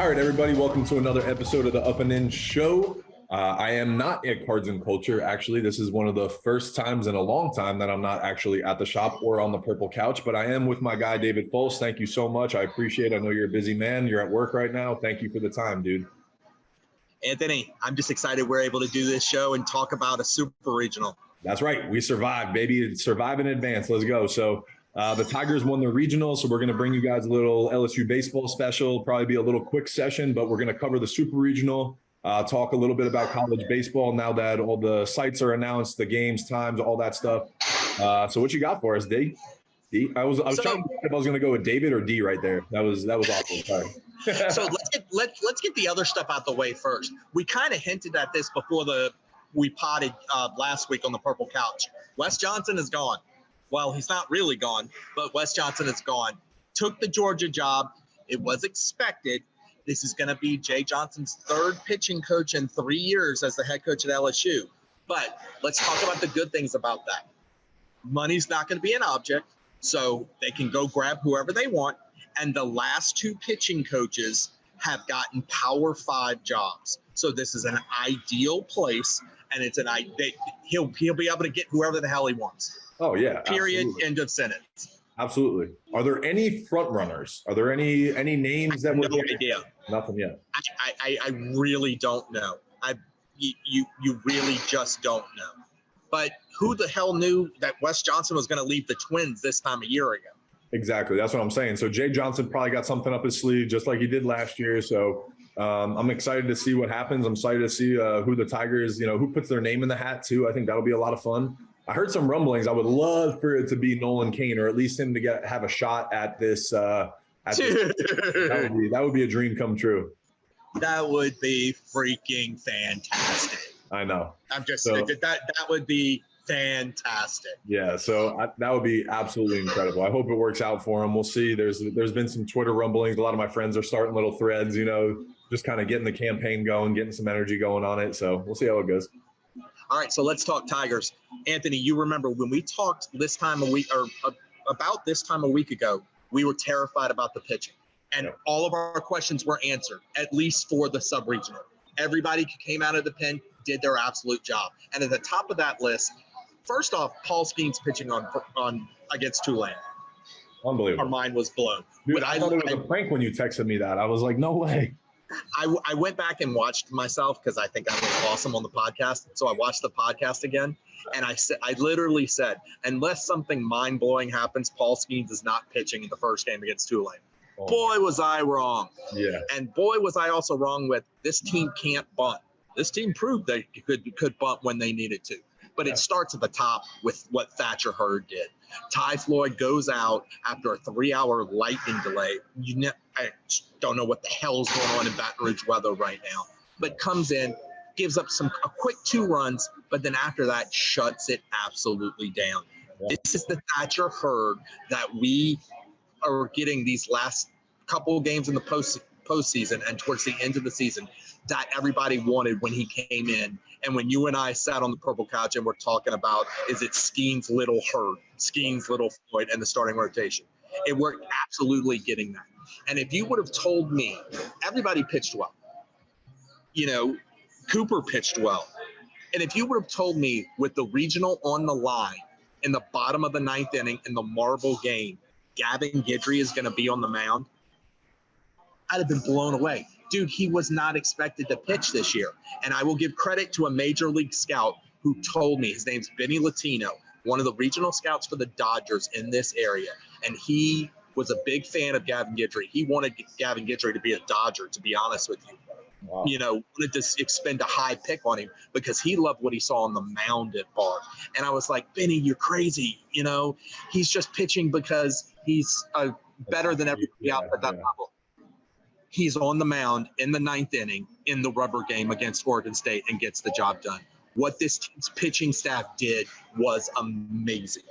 All right, everybody, welcome to another episode of the Up and In Show. I am not at Cards and Culture. Actually, this is one of the first times in a long time that I'm not actually at the shop or on the purple couch, but I am with my guy, David Folse. Thank you so much. I appreciate it. I know you're a busy man. You're at work right now. Thank you for the time, dude. Anthony, I'm just excited we're able to do this show and talk about a super regional. That's right. We survived, baby. Survive in advance. Let's go. So the Tigers won the regional, so we're going to bring you guys a little LSU baseball special. Probably be a little quick session, but we're going to cover the super regional, talk a little bit about college baseball now that all the sites are announced, the games, times, all that stuff. So what you got for us, D? I was trying to decide if I was going to go with David or D right there. That was awful. Sorry. So let's get the other stuff out the way first. We kind of hinted at this before we potted last week on the purple couch. Wes Johnson is gone. Well, he's not really gone, but Wes Johnson is gone. Took the Georgia job. It was expected. This is going to be Jay Johnson's third pitching coach in 3 years as the head coach at LSU. But let's talk about the good things about that. Money's not going to be an object, so they can go grab whoever they want. And the last two pitching coaches have gotten Power 5 jobs. So this is an ideal place, and it's he'll be able to get whoever the hell he wants. Oh, yeah. Period. Absolutely. End of sentence. Absolutely. Are there any front runners? Are there any names that no idea? Nothing yet. I really don't know. You really just don't know. But who the hell knew that Wes Johnson was going to leave the Twins this time a year ago? Exactly. That's what I'm saying. So Jay Johnson probably got something up his sleeve just like he did last year. So I'm excited to see what happens. I'm excited to see who the Tigers, who puts their name in the hat too. I think that'll be a lot of fun. I heard some rumblings. I would love for it to be Nolan Cain, or at least him to have a shot at this. That would be a dream come true. That would be freaking fantastic. I know. I'm just saying that would be fantastic. Yeah, so that would be absolutely incredible. I hope it works out for him. We'll see. There's been some Twitter rumblings. A lot of my friends are starting little threads, just kind of getting the campaign going, getting some energy going on it. So we'll see how it goes. All right, so let's talk Tigers. Anthony, you remember when we talked about this time a week ago, we were terrified about the pitching. And all of our questions were answered, at least for the sub-regional. Everybody came out of the pen, did their absolute job. And at the top of that list, first off, Paul Skeens pitching on against Tulane. Unbelievable. Our mind was blown. Dude, I thought it was a prank when you texted me that. I was like, no way. I went back and watched myself because I think I was awesome on the podcast. So I watched the podcast again, and I literally said, unless something mind-blowing happens, Paul Skeens is not pitching in the first game against Tulane. Oh. Boy, was I wrong. Yeah. And boy, was I also wrong with this team can't bunt. This team proved they could bunt when they needed to. But it starts at the top with what Thatcher Hurd did. Ty Floyd goes out after a 3-hour lightning delay. I don't know what the hell is going on in Baton Rouge weather right now, but comes in, gives up a quick 2 runs, but then after that shuts it absolutely down. Yeah. This is the Thatcher Hurd that we are getting these last couple of games in the postseason and towards the end of the season that everybody wanted when he came in. And when you and I sat on the purple couch and we're talking about, is it Skeens, Little Hurd, Skeens, Little Floyd, and the starting rotation? It worked absolutely getting that. And if you would have told me, everybody pitched well. Cooper pitched well. And if you would have told me with the regional on the line in the bottom of the 9th inning in the marble game, Gavin Guidry is going to be on the mound, I'd have been blown away. Dude, he was not expected to pitch this year. And I will give credit to a major league scout who told me, his name's Benny Latino, one of the regional scouts for the Dodgers in this area. And he was a big fan of Gavin Guidry. He wanted Gavin Guidry to be a Dodger, to be honest with you. Wow. Wanted to expend a high pick on him because he loved what he saw on the mound at Bard. And I was like, Benny, you're crazy. He's just pitching because he's better than everybody out at that level. He's on the mound in the 9th inning in the rubber game against Oregon State and gets the job done. What this team's pitching staff did was amazing.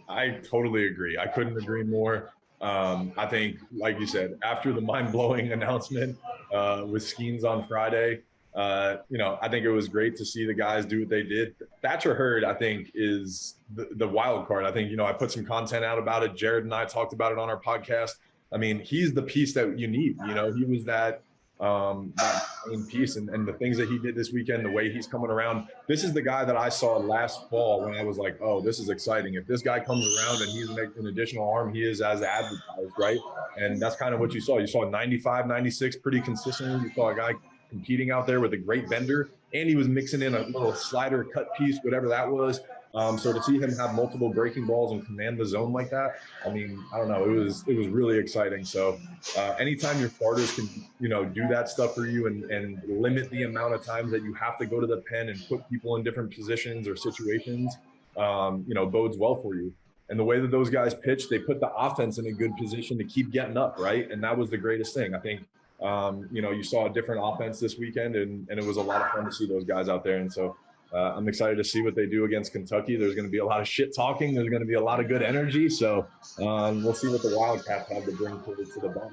I totally agree. I couldn't agree more. I think, like you said, after the mind-blowing announcement with Skeens on Friday, I think it was great to see the guys do what they did. Thatcher Hurd, I think, is the wild card. I think, I put some content out about it. Jared and I talked about it on our podcast. I mean, he's the piece that you need. He was that that main piece and the things that he did this weekend, the way he's coming around. This is the guy that I saw last fall when I was like, oh, this is exciting. If this guy comes around and he's an additional arm, he is as advertised, right? And that's kind of what you saw. You saw 95, 96 pretty consistently. You saw a guy competing out there with a great bender, and he was mixing in a little slider cut piece, whatever that was. So to see him have multiple breaking balls and command the zone like that, I mean, I don't know, it was really exciting. So anytime your starters can, do that stuff for you and limit the amount of times that you have to go to the pen and put people in different positions or situations, bodes well for you. And the way that those guys pitched, they put the offense in a good position to keep getting up, right? And that was the greatest thing. I think, you saw a different offense this weekend, and it was a lot of fun to see those guys out there. And so I'm excited to see what they do against Kentucky. There's going to be a lot of shit talking. There's going to be a lot of good energy. So we'll see what the Wildcats have to bring to the Bombers.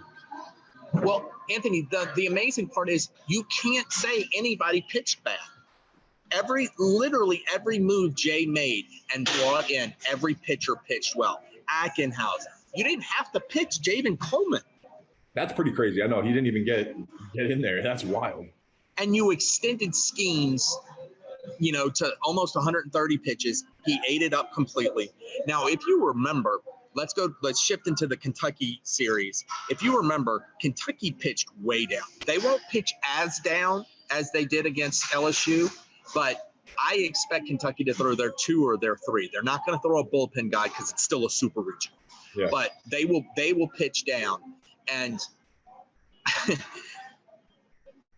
Well, Anthony, the amazing part is you can't say anybody pitched bad. Literally every move Jay made and brought in, every pitcher pitched well. Ackenhouse. You didn't have to pitch Javen Coleman. That's pretty crazy. I know he didn't even get in there. That's wild. And you extended Skeens, to almost 130 pitches. He ate it up completely. Now, if you remember, let's shift into the Kentucky series. If you remember, Kentucky pitched way down. They won't pitch as down as they did against LSU, but I expect Kentucky to throw their 2 or their 3. They're not going to throw a bullpen guy because it's still a super regional. Yeah. But they will pitch down. And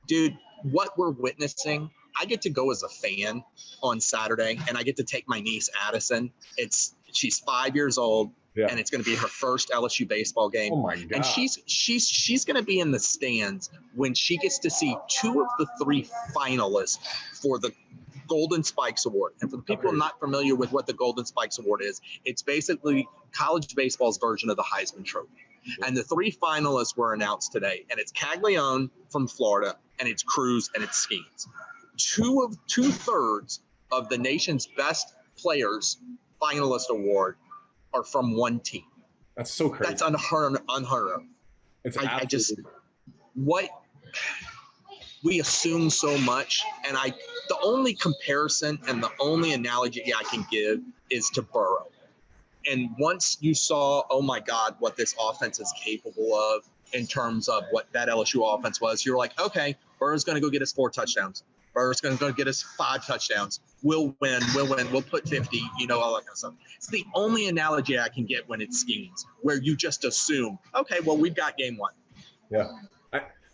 dude, what we're witnessing, I get to go as a fan on Saturday, and I get to take my niece Addison. She's 5 years old, yeah, and it's going to be her first LSU baseball game. Oh my God! And she's going to be in the stands when she gets to see 2 of the 3 finalists for the Golden Spikes Award. And for the people not familiar with what the Golden Spikes Award is, it's basically college baseball's version of the Heisman Trophy. And the 3 finalists were announced today, and it's Caglione from Florida, and it's Cruz, and it's Skeens. 2/3 of the nation's best players finalist award are from one team. That's so crazy. That's unheard of. It's we assume so much, and the only comparison and the only analogy I can give is to Burrow. And once you saw, oh my God, what this offense is capable of in terms of what that LSU offense was, you're like, okay, Burrow's going to go get us 4 touchdowns. Burrow's going to go get us 5 touchdowns. We'll win. We'll put 50, all that kind of stuff. It's the only analogy I can get when it's schemes, where you just assume, okay, well, we've got game 1. Yeah.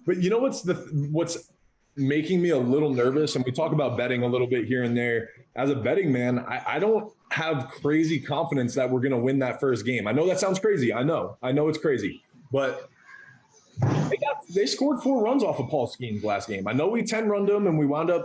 But you know what's making me a little nervous, and we talk about betting a little bit here and there. As a betting man, I don't have crazy confidence that we're going to win that first game. I know that sounds crazy. I know it's crazy, but they scored 4 runs off of Paul Skeens last game. I know we 10-runned them and we wound up,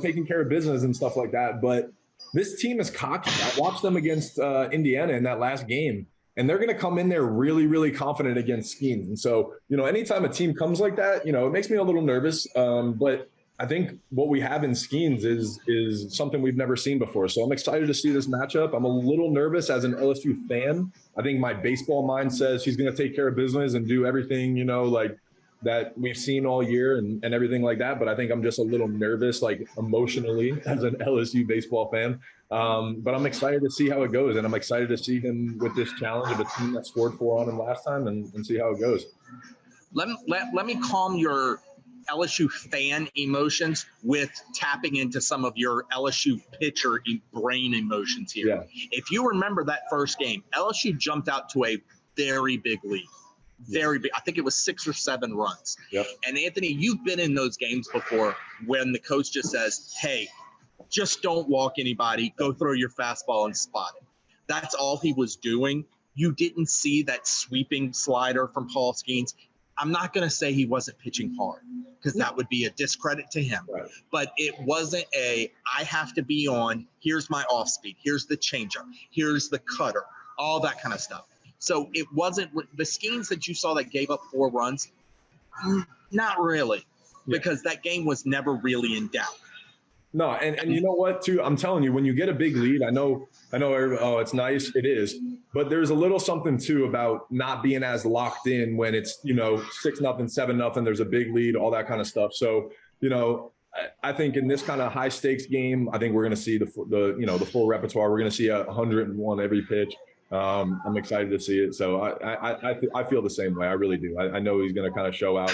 taking care of business and stuff like that. But this team is cocky. I watched them against Indiana in that last game, and they're going to come in there really, really confident against Skeens. And so, anytime a team comes like that, it makes me a little nervous. But I think what we have in Skeens is something we've never seen before. So I'm excited to see this matchup. I'm a little nervous as an LSU fan. I think my baseball mind says she's going to take care of business and do everything, like that we've seen all year and everything like that. But I think I'm just a little nervous, like emotionally, as an LSU baseball fan. But I'm excited to see how it goes. And I'm excited to see him with this challenge of a team that scored 4 on him last time and see how it goes. Let me calm your LSU fan emotions with tapping into some of your LSU pitcher brain emotions here. Yeah. If you remember that first game, LSU jumped out to a very big lead. Very big. I think it was 6 or 7 runs. Yep. And Anthony, you've been in those games before when the coach just says, hey, just don't walk anybody. Go throw your fastball and spot it. That's all he was doing. You didn't see that sweeping slider from Paul Skeens. I'm not going to say he wasn't pitching hard because that would be a discredit to him. Right. But it wasn't I have to be on, here's my off speed, here's the changeup, here's the cutter, all that kind of stuff. So it wasn't the Skeens that you saw that gave up 4 runs. Not really, because that game was never really in doubt. No, and you know what, too? I'm telling you, when you get a big lead, I know, oh, it's nice. It is. But there's a little something, too, about not being as locked in when it's, 6-0, 7-0, there's a big lead, all that kind of stuff. So, I think in this kind of high stakes game, I think we're going to see the full repertoire. We're going to see 101 every pitch. I'm excited to see it. So I feel the same way. I really do. I know he's going to kind of show out.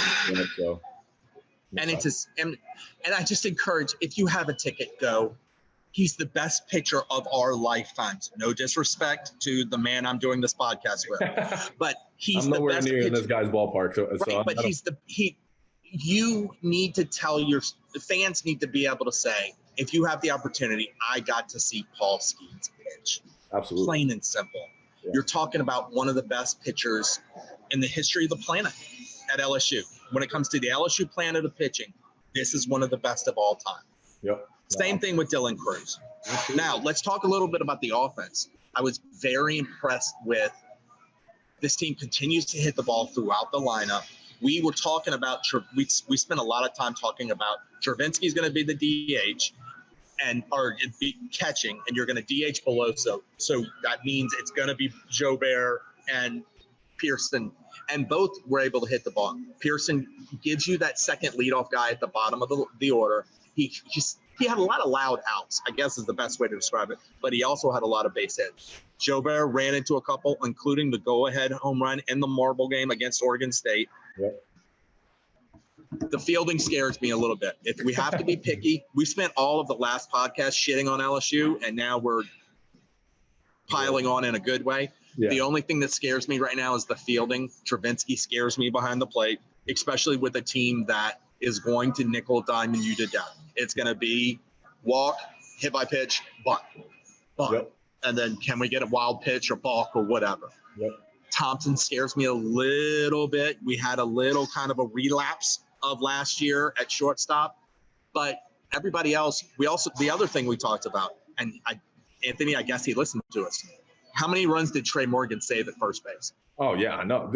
So. And and I just encourage, if you have a ticket, go. He's the best pitcher of our lifetimes. No disrespect to the man I'm doing this podcast with, but he's the best pitcher in this guy's ballpark. You need to tell the fans need to be able to say, if you have the opportunity, I got to see Paul Skeens pitch. Absolutely. Plain and simple. Yeah. You're talking about one of the best pitchers in the history of the planet at LSU. When it comes to the LSU planet of pitching, this is one of the best of all time. Yep. Same thing with Dylan Cruz. Now, let's talk a little bit about the offense. I was very impressed with this team continues to hit the ball throughout the lineup. We were talking about, we spent a lot of time talking about Travinski's going to be the DH or be catching, and you're going to DH Folse. So that means it's going to be Jobert and Pearson, and both were able to hit the ball. Pearson gives you that second leadoff guy at the bottom of the order. He had a lot of loud outs, I guess is the best way to describe it, but he also had a lot of base hits. Jobert ran into a couple, including the go-ahead home run in the marble game against Oregon State. Yep. The fielding scares me a little bit. If we have to be picky, we spent all of the last podcast shitting on LSU, and now we're piling on in a good way. Yeah. The only thing that scares me right now is the fielding. Travinski scares me behind the plate, especially with a team that is going to nickel dime you to death. It's going to be walk, hit by pitch, bunt. Yep. And then can we get a wild pitch or balk or whatever? Yep. Thompson scares me a little bit. We had a little kind of a relapse of last year at shortstop, but everybody else, the other thing we talked about, and Anthony, I guess he listened to us. How many runs did Trey Morgan save at first base? Oh yeah, I know.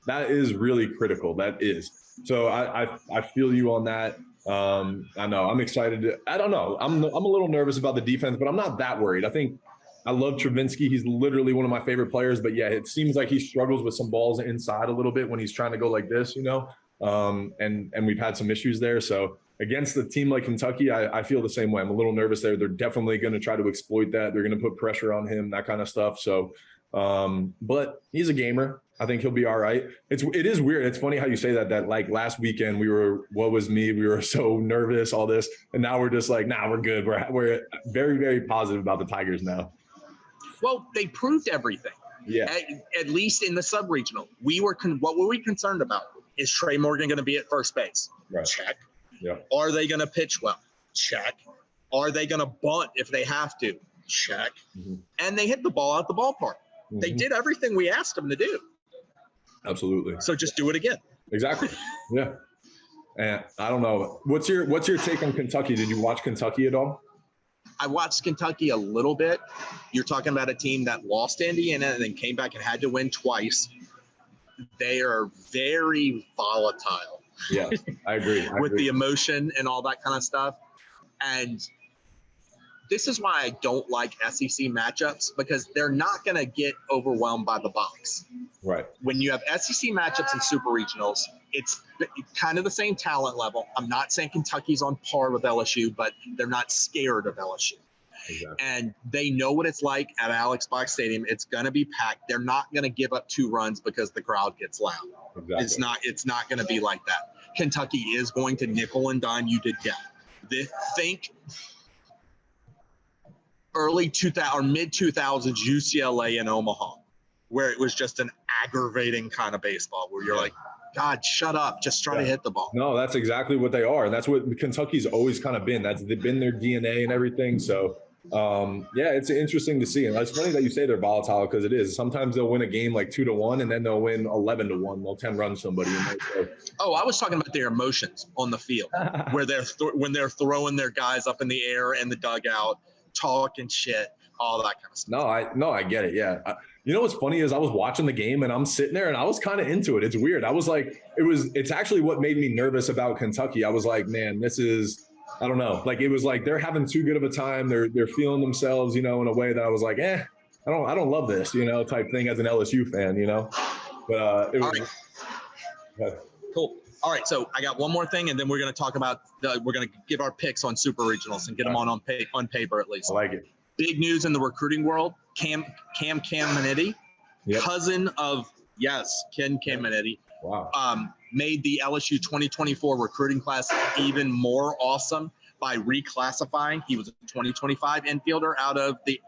That is really critical. That is. So I feel you on that. I know I'm excited. I don't know. I'm a little nervous about the defense, but I'm not that worried. I think I love Travinski. He's literally one of my favorite players, but yeah, it seems like he struggles with some balls inside a little bit when he's trying to go like this, and we've had some issues there. So against a team like Kentucky, I feel the same way. I'm a little nervous there. They're definitely going to try to exploit that. They're going to put pressure on him, that kind of stuff. So, but he's a gamer. I think he'll be all right. It is weird. It's funny how you say that like last weekend we were so nervous, all this, and now we're just like, nah, we're good. We're very, very positive about the Tigers now. Well, they proved everything. Yeah. At least in the sub-regional. What were we concerned about? Is Trey Morgan going to be at first base? Right. Check. Yeah. Are they going to pitch well? Check. Are they going to bunt if they have to? Check. Mm-hmm. And they hit the ball out the ballpark. Mm-hmm. They did everything we asked them to do. Absolutely. So just do it again. Exactly. Yeah. And I don't know. What's your take on Kentucky? Did you watch Kentucky at all? I watched Kentucky a little bit. You're talking about a team that lost to Indiana and then came back and had to win twice. They are very volatile. Yeah, I agree. With the emotion and all that kind of stuff. And this is why I don't like SEC matchups, because they're not going to get overwhelmed by the box. Right. When you have SEC matchups and super regionals, it's kind of the same talent level. I'm not saying Kentucky's on par with LSU, but they're not scared of LSU. Exactly. And they know what it's like at Alex Box Stadium. It's going to be packed. They're not going to give up 2 runs because the crowd gets loud. Exactly. It's not going to be like that. Kentucky is going to nickel and dime you to death. Think early 2000 or mid 2000s UCLA in Omaha, where it was just an aggravating kind of baseball where you're like, God, shut up. Just try to hit the ball. No, that's exactly what they are. And that's what Kentucky's always kind of been. They've been their DNA and everything. So, it's interesting to see. And it's funny that you say they're volatile, because it is. Sometimes they'll win a game like 2-1, and then they'll win 11-1. They'll 10 run somebody. I was talking about their emotions on the field, where when they're throwing their guys up in the air and the dugout, talking shit, all that kind of stuff. No, I get it. Yeah. You know what's funny is I was watching the game and I'm sitting there and I was kind of into it. It's weird. I was like, it's actually what made me nervous about Kentucky. I was like, man, this is I don't know. Like, it was like they're having too good of a time. They're feeling themselves, you know, in a way that I was like, I don't love this, you know, type thing as an LSU fan, you know. But it was Cool. All right, so I got one more thing, and then we're going to talk about we're going to give our picks on super regionals and get them on paper at least. I like it. Big news in the recruiting world: Cam Caminiti, cousin of Ken Caminiti. Wow. Made the LSU 2024 recruiting class even more awesome by reclassifying. He was a 2025 infielder out of the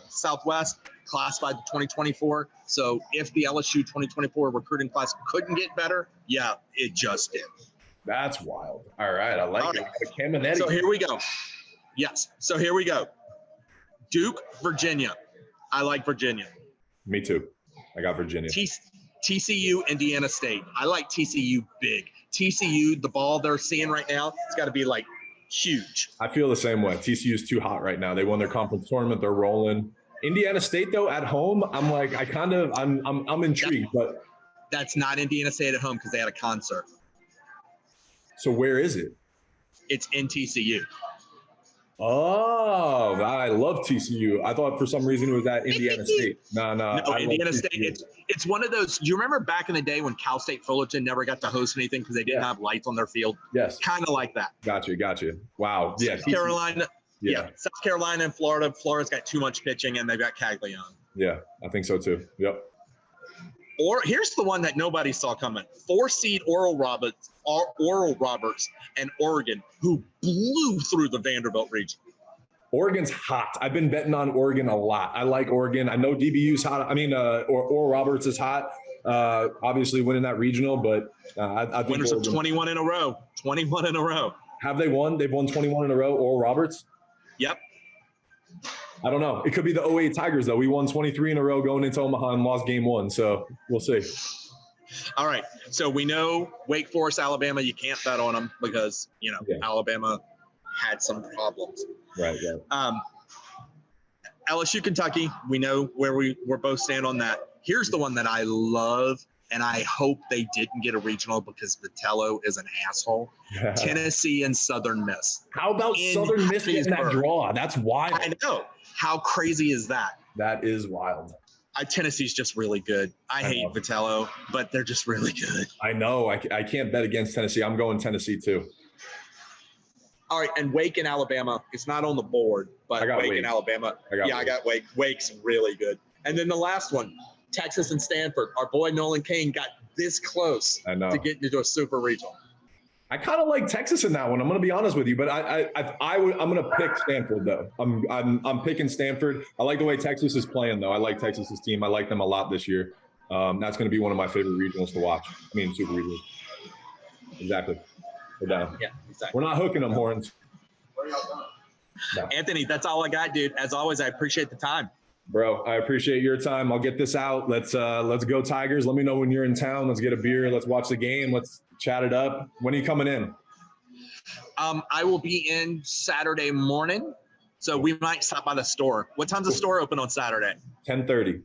Southwest, classified to 2024. So if the LSU 2024 recruiting class couldn't get better, it just did. That's wild. All right, I like it. Caminiti. So here we go. Yes. So here we go. Duke, Virginia. I like Virginia. Me too. I got Virginia. TCU, Indiana State. I like TCU big. TCU, the ball they're seeing right now, it's got to be like huge. I feel the same way. TCU is too hot right now. They won their conference tournament. They're rolling. Indiana State, though, at home, I'm like, I'm intrigued. But that's not Indiana State at home because they had a concert. So where is it? It's in TCU. Oh, I love TCU. I thought for some reason it was at Indiana State. No, Indiana State. It's one of those. Do you remember back in the day when Cal State Fullerton never got to host anything because they didn't have lights on their field? Yes. Kind of like that. Gotcha. Wow. Yeah. South Carolina. Yeah. South Carolina and Florida. Florida's got too much pitching and they've got Caglione. Yeah, I think so too. Yep. Or here's the one that nobody saw coming: 4-seed Oral Roberts and Oregon, who blew through the Vanderbilt region. Oregon's hot. I've been betting on Oregon a lot. I like Oregon. I know DBU's hot. I mean, Oral Roberts is hot. Obviously winning that regional, but I think winners of 21 in a row. 21 in a row. Have they won? They've won 21 in a row. Oral Roberts. Yep. I don't know. It could be the 08 Tigers, though. We won 23 in a row going into Omaha and lost game 1. So we'll see. All right. So we know Wake Forest, Alabama, you can't bet on them because, Alabama had some problems. Right. LSU, Kentucky, we know where we're both stand on that. Here's the one that I love, and I hope they didn't get a regional because Vitello is an asshole. Tennessee and Southern Miss. How about Southern Miss getting that draw? That's wild. I know. How crazy is that? That is wild. Tennessee's just really good. I hate Vitello, but they're just really good. I know. I can't bet against Tennessee. I'm going Tennessee too. All right, and Wake and Alabama. It's not on the board, but Wake and Alabama. I got Wake. Wake's really good. And then the last one, Texas and Stanford. Our boy Nolan Kane got this close to getting into a super regional. I kind of like Texas in that one. I'm going to be honest with you, but I'm going to pick Stanford though. I'm picking Stanford. I like the way Texas is playing though. I like Texas's team. I like them a lot this year. That's going to be one of my favorite regionals to watch. I mean, super regionals. Exactly. We're down. Yeah, exactly. We're not hooking them horns. No. Anthony, that's all I got, dude. As always, I appreciate the time. Bro, I appreciate your time. I'll get this out. Let's go Tigers. Let me know when you're in town. Let's get a beer. Let's watch the game. Let's chat it up. When are you coming in? I will be in Saturday morning, so we might stop by the store. What time's the store open on Saturday? 10:30.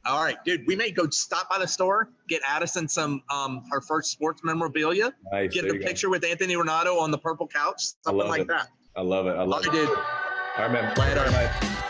All right, dude. We may go stop by the store, get Addison some her first sports memorabilia, nice. Get a picture with Anthony Renato on the purple couch, something like that. I love it. All right, dude. All right, man. Later. All right.